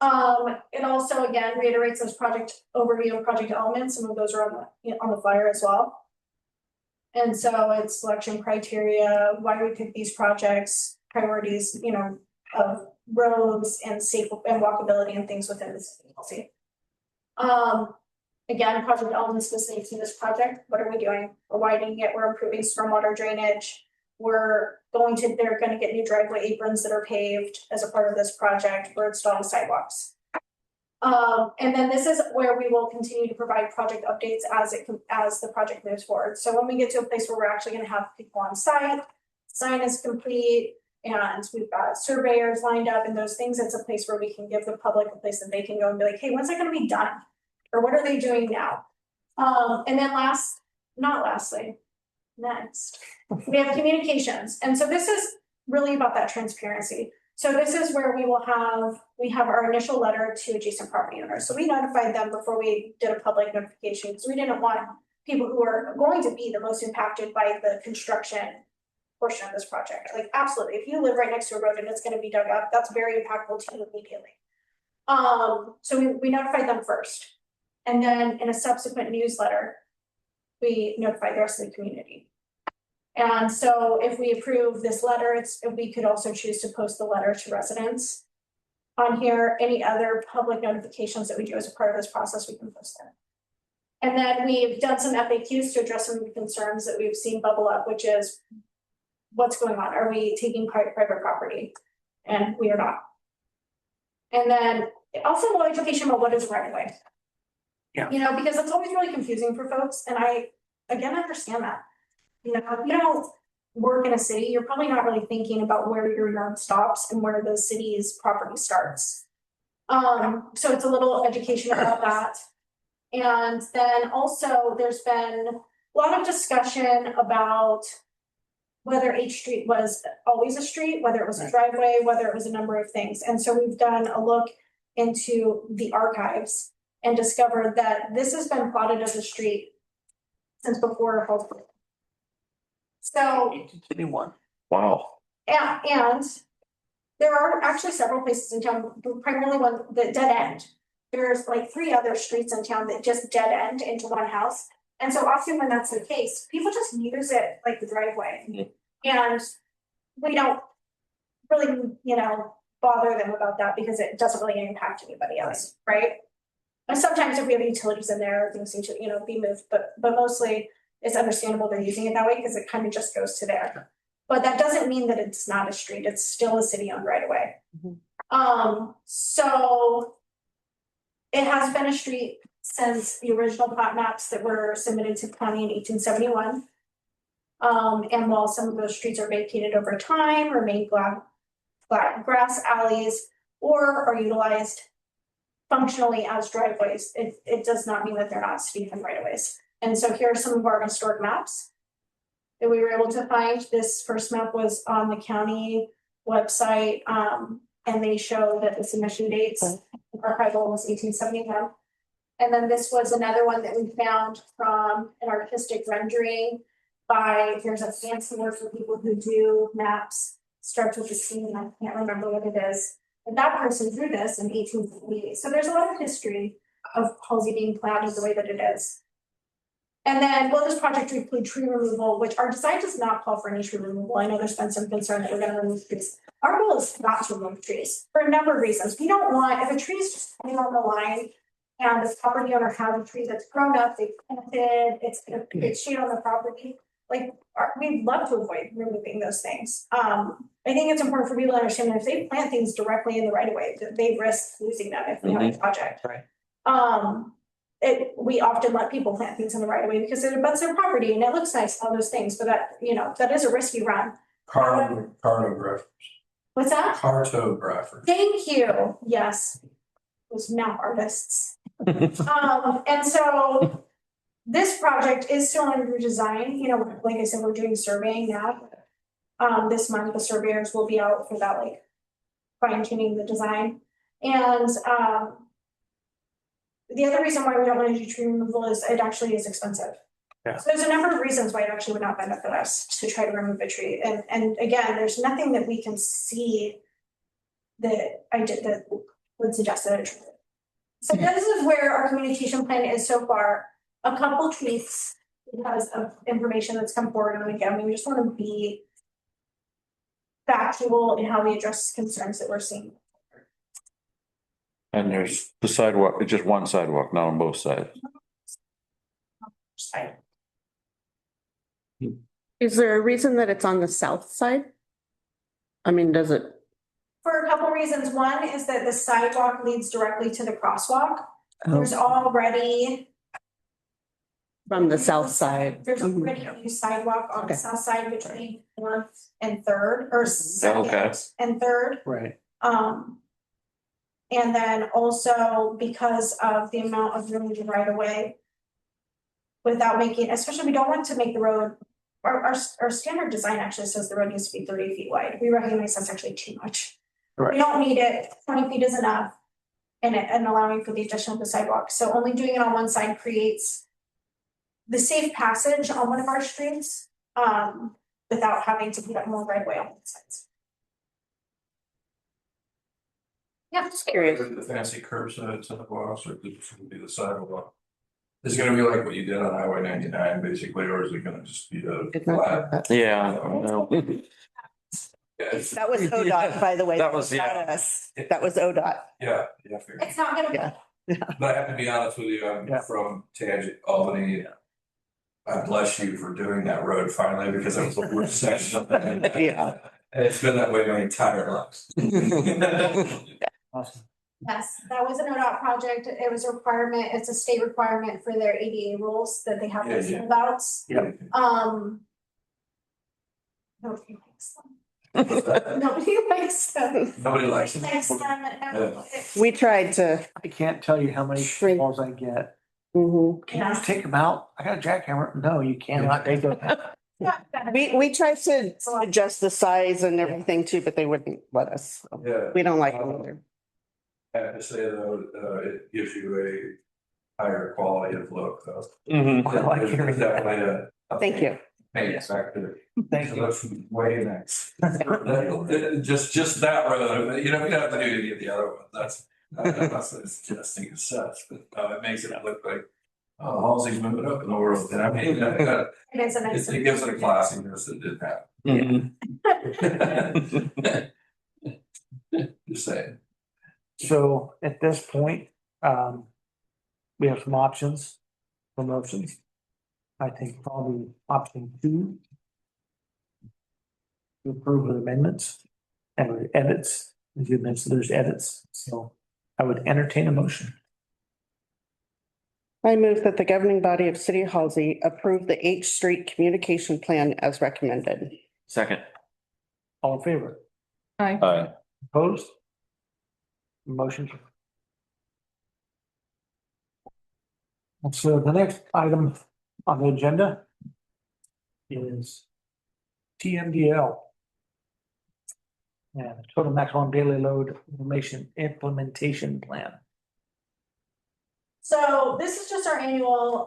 It also, again, reiterates those project overview and project elements. Some of those are on the flyer as well. And so it's selection criteria, why we pick these projects, priorities, of roads and safe and walkability and things within the city. Again, project elements specific to this project. What are we doing? We're widening it. We're improving stormwater drainage. They're going to get new driveway aprons that are paved as a part of this project. We're installing sidewalks. And then this is where we will continue to provide project updates as the project moves forward. So when we get to a place where we're actually going to have people on site, sign is complete, And we've got surveyors lined up and those things. It's a place where we can give the public a place that they can go and be like, hey, when's that gonna be done? Or what are they doing now? And then next, we have communications. And so this is really about that transparency. So this is where we have our initial letter to adjacent property owners. So we notified them before we did a public notification, because we didn't want people who are going to be the most impacted by the construction portion of this project. Like, absolutely, if you live right next to a road and it's gonna be dug up, that's very impactful to you immediately. So we notified them first. And then in a subsequent newsletter, we notified the rest of the community. And so if we approve this letter, we could also choose to post the letter to residents on here. Any other public notifications that we do as a part of this process, we can post them. And then we've done some FAQs to address some of the concerns that we've seen bubble up, which is what's going on? Are we taking private property? And we are not. And then also more education about what is right of way. Yeah. You know, because it's always really confusing for folks. And I, again, understand that. You know, if you don't work in a city, you're probably not really thinking about where your yard stops and where the city's property starts. So it's a little education about that. And then also there's been a lot of discussion about whether H Street was always a street, whether it was a driveway, whether it was a number of things. And so we've done a look into the archives and discovered that this has been plotted as a street since before Halsey. So 1871. Wow. and there are actually several places in town, primarily one that dead end. There's like 3 other streets in town that just dead end into one house. And so often when that's the case, people just use it like the driveway. And we don't really, you know, bother them about that because it doesn't really impact anybody else, right? And sometimes if we have utilities in there, things need to, you know, be moved, but mostly it's understandable they're using it that way because it kind of just goes to there. But that doesn't mean that it's not a street, it's still a city-owned right of way. So it has been a street since the original plat maps that were submitted to the county in 1871. And while some of those streets are vacated over time, remain grass alleys, or are utilized functionally as driveways, it does not mean that they're not city-owned right of ways. And so here are some of our historic maps that we were able to find. This first map was on the county website, and they show that the submission dates archival was 1871. And then this was another one that we found from an artistic rendering by, there's a fancy word for people who do maps, starts with a C, and I can't remember what it is. And that person drew this in 1878. So there's a lot of history of Halsey being planned the way that it is. And then, will this project include tree removal, which our design does not call for any tree removal. I know there's been some concern that we're gonna remove trees. Our goal is not to remove trees for a number of reasons. We don't want, if a tree is just hanging on the line and the property owner has a tree that's grown up, they planted, it's shade on the property, like, we'd love to avoid removing those things. I think it's important for people to understand that if they plant things directly in the right of way, they risk losing them if we have a project. Right. We often let people plant things in the right of way because it abuts their property and it looks nice, all those things, but that, you know, that is a risky run. Cartographers. What's that? Cartographers. Thank you. Yes. Those map artists. And so this project is still under design. You know, like I said, we're doing surveying now. This month, the surveyors will be out for that, like fine tuning the design. And the other reason why we don't want to do tree removal is it actually is expensive. Yeah. So there's a number of reasons why it actually would not benefit us to try to remove a tree. And again, there's nothing that we can see that would suggest that a tree. So this is where our communication plan is so far. A couple tweets because of information that's come forward. And again, we just want to be factual in how we address concerns that we're seeing. And there's the sidewalk, it's just one sidewalk, not on both sides. Is there a reason that it's on the south side? I mean, does it? For a couple reasons. One is that the sidewalk leads directly to the crosswalk. There's already From the south side. There's already a new sidewalk on the Okay. south side between Fourth and Third, or Second and Third. Right. And then also because of the amount of room to right away. Without making, especially we don't want to make the road, our standard design actually says the road needs to be 30 feet wide. We recognize that's actually too much. Right. We don't need it, 20 feet is enough. And allowing for the addition of the sidewalk, so only doing it on one side creates the safe passage on one of our streets, without having to put up more right away on both sides. Yeah, Just curious. The fancy curbside sidewalks, or is it gonna be the sidewalk? Is it gonna be like what you did on Highway 99 basically, or is it gonna just be a Did not flat? know that. Yeah. no. Yeah, it's- That was ODOT, by the way. That was, not yeah. us. That was ODOT. yeah, I figured. it's not gonna. Yeah. But I have to be honest with you, I'm Yeah. from Tangent, Albany. I bless you for doing that road finally, because it was the worst section. Yeah. It's been that way my entire life. Awesome. Yes, that was an ODOT project, it was a requirement, it's a state requirement for their ADA rules that they have those Yeah, yeah. about. Yep. Nobody likes them. Nobody likes them. Nobody likes it. Likes them, no. We tried to. I can't tell you how many Shrink. calls I get. Mhm. Can you just take them out? I got a jackhammer. No, you cannot take them. We tried to adjust the size and everything too, but they wouldn't let us. So Yeah. we don't like them either. I have to say though, it gives you a higher quality of look though. Mhm. I like hearing It's that. definitely a. Thank you. Maintenance factor. Thank So you. that's way nice. Just that road, you don't have to do any of the other ones, that's suggesting it's such, but it makes it look like. Oh, Halsey's moving up in the world, and I mean, It is a nice. it gives it a classiness that didn't have. Just saying. So at this point, we have some options, promotions. I think probably option 2. To approve of amendments and edits, as you mentioned, there's edits, so I would entertain a motion. I move that the governing body of City of Halsey approve the H Street Communication Plan as recommended. Second. All in favor? Aye. Aye. Opposed? Motion. And so the next item on the agenda is TMDL. And total maximum daily load information implementation plan. So this is just our annual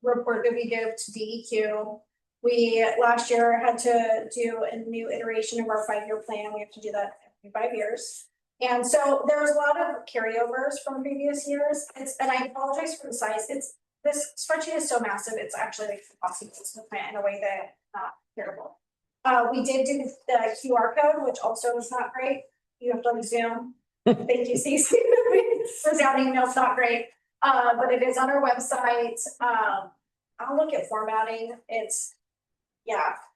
report that we give to DEQ. We last year had to do a new iteration of our 5-year plan. We have to do that every 5 years. And so there was a lot of carryovers from previous years. And I apologize for the size. This spreadsheet is so massive, it's actually like impossible to plan in a way that not terrible. We did do the QR code, which also is not great. You have to Zoom. Thank you, Cece. Resounding email's not great. But it is on our website. I'll look at formatting.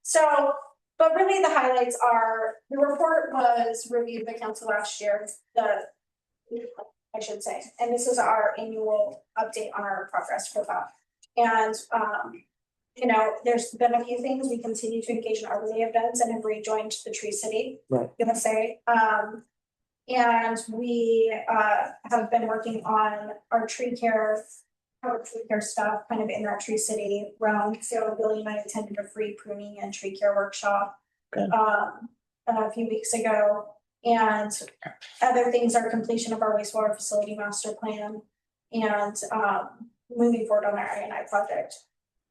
So, but really the highlights are, the report was reviewed by council last year, I should say, and this is our annual update on our progress for that. And, there's been a few things. We continue to engage in Arbor events and have rejoined the Tree City. Right. Gonna say, and we have been working on our tree care stuff kind of in that Tree City realm. So Billy and I attended a free pruning and tree care workshop a few weeks ago. And other things are completion of our wastewater facility master plan and moving forward on our I&I project.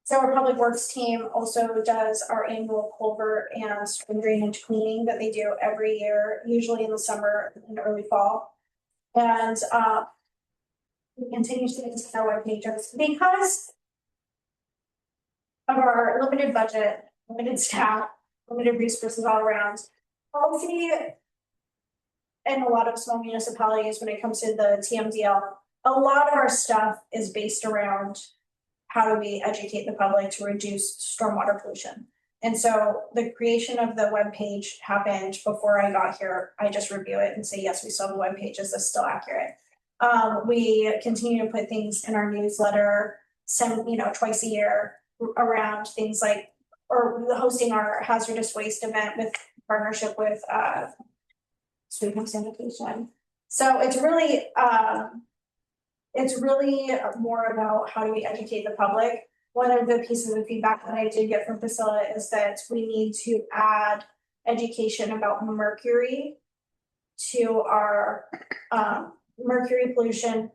So our public works team also does our annual culvert and spring drainage cleaning that they do every year, usually in the summer and early fall. And we continue to get our web pages because of our limited budget, limited staff, limited resources all around. Policy and a lot of small municipalities, when it comes to the TMDL, a lot of our stuff is based around how do we educate the public to reduce stormwater pollution. And so the creation of the webpage happened before I got here. I just review it and say, yes, we still have a webpage. Is this still accurate? We continue to put things in our newsletter twice a year around things like, or hosting our hazardous waste event with partnership with, Sweet Home Sanitation. So it's really more about how do we educate the public. One of the pieces of feedback that I did get from Priscilla is that we need to add education about mercury to our mercury pollution,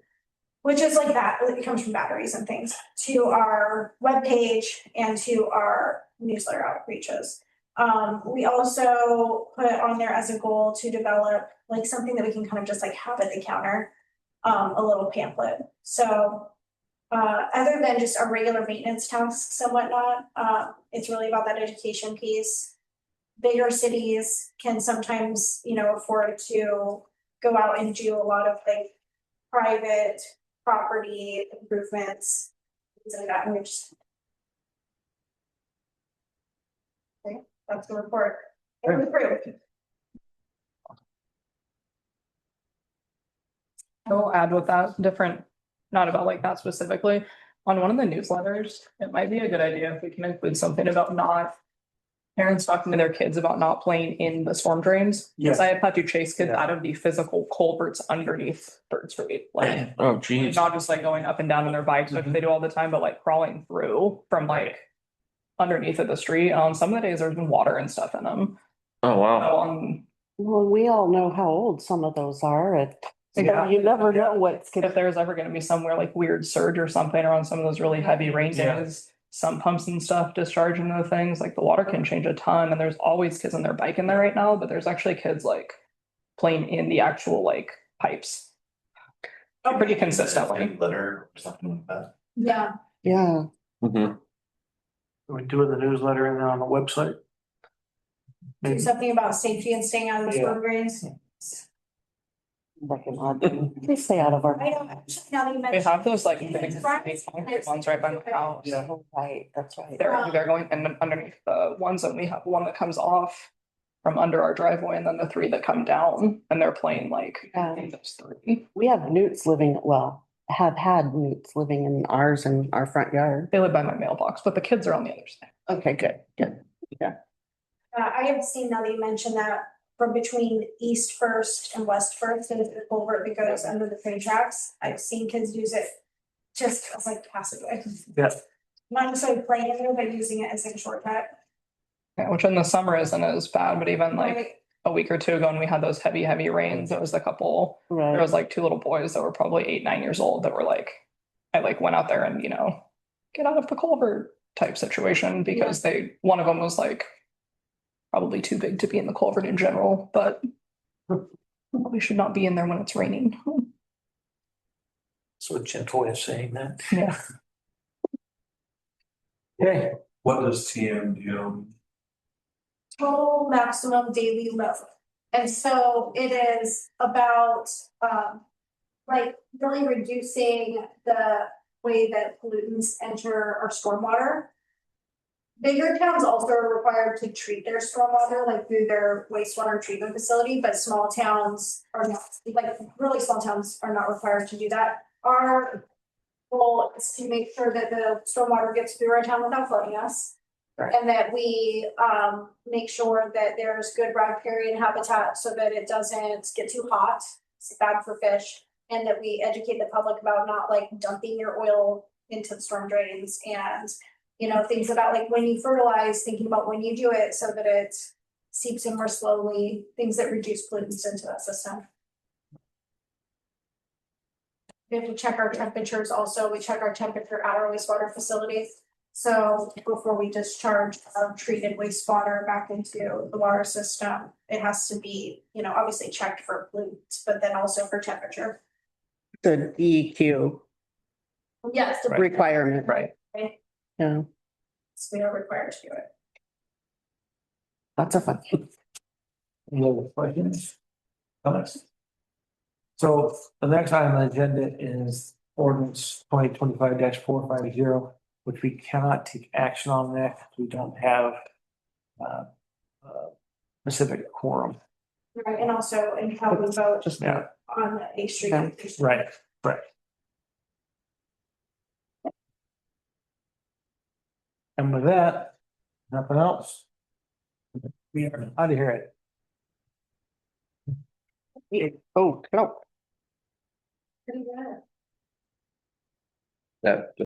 which is like that, it comes from batteries and things, to our webpage and to our newsletter outreaches. We also put on there as a goal to develop like something that we can kind of just like have at the counter, a little pamphlet. So other than just our regular maintenance tasks and whatnot, it's really about that education piece. Bigger cities can sometimes, afford to go out and do a lot of like private property improvements, things like that, which. Okay, that's the report. It was approved. I'll add with that different, not about like that specifically. On one of the newsletters, it might be a good idea if we can include something about not parents talking to their kids about not playing in the storm drains. Because I have had to chase kids out of the physical culverts underneath Third Street, like Oh, geez. not just like going up and down on their bikes, which they do all the time, but like crawling through from like underneath of the street. On some of the days, there's been water and stuff in them. Oh, wow. Well, we all know how old some of those are. You never know what's If gonna. there's ever gonna be somewhere like weird surge or something, or on some of those really heavy rain Yeah. days, some pumps and stuff discharge into the things, like the water can change a ton, and there's always kids on their bike in there right now, but there's actually kids like playing in the actual like pipes. Pretty consistently. Litter or something like that. Yeah, Yeah, Mhm. We do the newsletter and then on the website. do something about safety and staying out of the storm drains. they stay out of our. I know, now that you They mentioned. have those like big concrete ones right by my house. Yeah, right, that's right. They're going and underneath the ones, and we have one that comes off from under our driveway, and then the three that come down, and they're playing like in those three. We have newts living, well, have had newts living in ours and our front yard. They live by my mailbox, but the kids are on the other side. Okay, good. I have seen now that you mentioned that from between East First and West First, and the culvert that goes under the train tracks, I've seen kids use it just as like passageway. Yeah. Not necessarily playing in there, but using it as like a shortcut. Yeah, which in the summer isn't as bad, but even like Right. a week or two ago when we had those heavy rains, there was a couple, there Right, was like two little boys that were probably 8, 9 years old that were like, I like went out there and, get out of the culvert type situation because one of them was like probably too big to be in the culvert in general, but we should not be in there when it's raining. So a gentle way of saying that. Yeah. Okay, What does TM do? Total maximum daily load. And so it is about, like really reducing the way that pollutants enter our stormwater. Bigger towns also are required to treat their stormwater, like through their wastewater treatment facility, but small towns are not, like really small towns are not required to do that. Our goal is to make sure that the stormwater gets through our town without flooding us. Right. And that we make sure that there's good riparian habitat so that it doesn't get too hot, it's bad for fish. And that we educate the public about not like dumping your oil into the storm drains and, things about like when you fertilize, thinking about when you do it so that it seeps in more slowly, things that reduce pollutants into that system. We have to check our temperatures also. We check our temperature at our wastewater facilities. So before we discharge our treated wastewater back into the water system, it has to be, obviously checked for pollutants, but then also for temperature. the DEQ Yes, the requirement, Right. yeah, we are required to do it. lots of fun. any other questions? Comments? So the next item on the agenda is ordinance 2025-450, which we cannot take action on that. We don't have specific quorum. Right, and also in how we vote Just, Yeah, on the A Street. Yeah. right. And with that, nothing else. We are out of here. Oh, no. Pretty good. That